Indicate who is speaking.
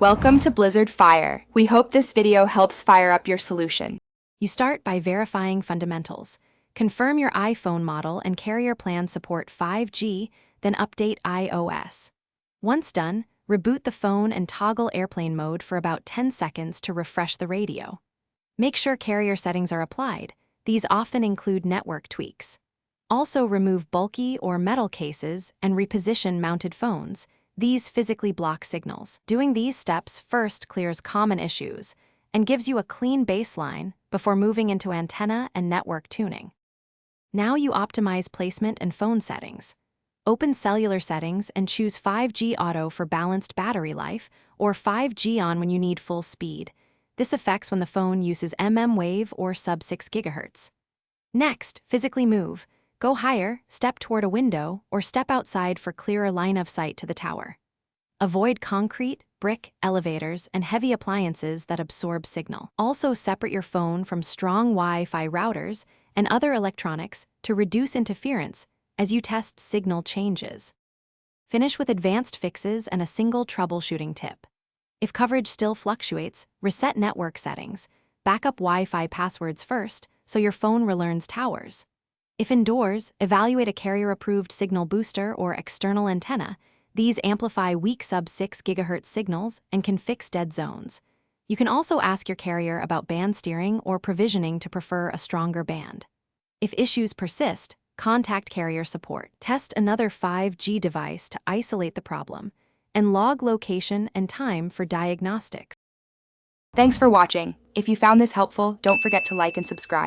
Speaker 1: Welcome to Blizzard Fire. We hope this video helps fire up your solution.
Speaker 2: You start by verifying fundamentals. Confirm your iPhone model and carrier plan support 5G, then update iOS. Once done, reboot the phone and toggle airplane mode for about 10 seconds to refresh the radio. Make sure carrier settings are applied. These often include network tweaks. Also remove bulky or metal cases and reposition mounted phones. These physically block signals. Doing these steps first clears common issues and gives you a clean baseline before moving into antenna and network tuning. Now you optimize placement and phone settings. Open cellular settings and choose 5G auto for balanced battery life or 5G on when you need full speed. This affects when the phone uses mmWave or sub-6 GHz. Next, physically move. Go higher, step toward a window, or step outside for clearer line of sight to the tower. Avoid concrete, brick, elevators, and heavy appliances that absorb signal. Also separate your phone from strong Wi-Fi routers and other electronics to reduce interference as you test signal changes. Finish with advanced fixes and a single troubleshooting tip. If coverage still fluctuates, reset network settings. Backup Wi-Fi passwords first so your phone relearns towers. If indoors, evaluate a carrier-approved signal booster or external antenna. These amplify weak sub-6 GHz signals and can fix dead zones. You can also ask your carrier about band steering or provisioning to prefer a stronger band. If issues persist, contact carrier support. Test another 5G device to isolate the problem, and log location and time for diagnostics.
Speaker 1: Thanks for watching. If you found this helpful, don't forget to like and subscribe.